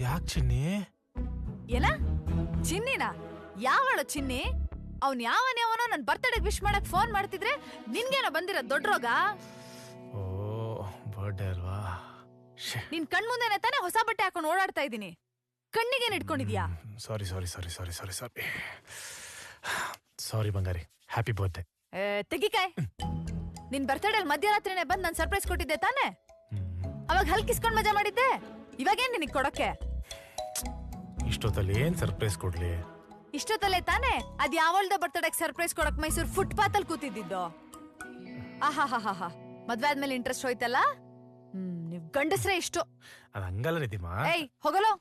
ಯಾಕೆ ಚಿನ್ನಿ? ಏನ ಚಿನ್ನಿನ? ಯಾವಳು ಚಿನ್ನಿ? ಅವ್ನ್ ಯಾವನೋ ನನ್ ಬರ್ತಡೇ ವಿಶ್ ಮಾಡಕ್ ಫೋನ್ ಮಾಡ್ತಿದ್ರೆ ನಿನ್ಗೇನೋ ಬಂದಿರೋ ದೊಡ್ಡ ರೋಗ? ಓ ಬರ್ಡೇ ಅಲ್ವಾ? ನಿನ್ ಕಣ್ ಮುಂದೆನೆ ತಾನೇ ಹೊಸ ಬಟ್ಟೆ ಹಾಕೊಂಡು ಓಡಾಡ್ತಾ ಇದೀನಿ. ಕಣ್ಣಿಗೇನ್ ಇಟ್ಕೊಂಡಿದ್ಯಾ? ಸಾರಿ sorry sorry sorry sorry sorry sorry ಬಂಗಾರಿ. Happy birthday. ತೆಗಿಕಾಯ್. ನಿನ್ ಬರ್ತಡೇ ಮಧ್ಯರಾತ್ರಿನೇ ಬಂದ್ ನನ್ ಸರ್ಪ್ರೈಸ್ ಕೊಟ್ಟಿದ್ದೆ ತಾನೆ? ಅವಾಗ ಹಲ್ಕಿಸ್ಕೊಂಡ್ ಮಜಾ ಮಾಡಿದ್ದೆ. ಇವಾಗೇನ್ ನಿನಗ್ ಕೊಡಕ್ಕೆ? ಇಷ್ಟೊತ್ತಲ್ಲಿ ಏನ್ ಸರ್ಪ್ರೈಸ್ ಕೊಡ್ಲಿ? ಇಷ್ಟೊತ್ತಲ್ಲೇ ತಾನೆ ಅದ್ ಯಾವಳ್ದ ಬರ್ತಡೇ ಸರ್ಪ್ರೈಸ್ ಕೊಡಕ್ ಮೈಸೂರ್ ಫುಟ್ಪಾತ್ ಅಲ್ಲಿ ಕೂತಿದ್ದು. ಆಹಾ ಮದ್ವೆ ಆದ್ಮೇಲೆ ಇಂಟ್ರೆಸ್ಟ್ ಹೋಯ್ತಲ್ಲ. ನೀವ್ ಗಂಡಸ್ರೆ ಇಷ್ಟು. ಅದ್ ಹಂಗಲ್ಲ ನಿಧಿಮಾ. ಏಯ್ ಹೋಗಲೋ.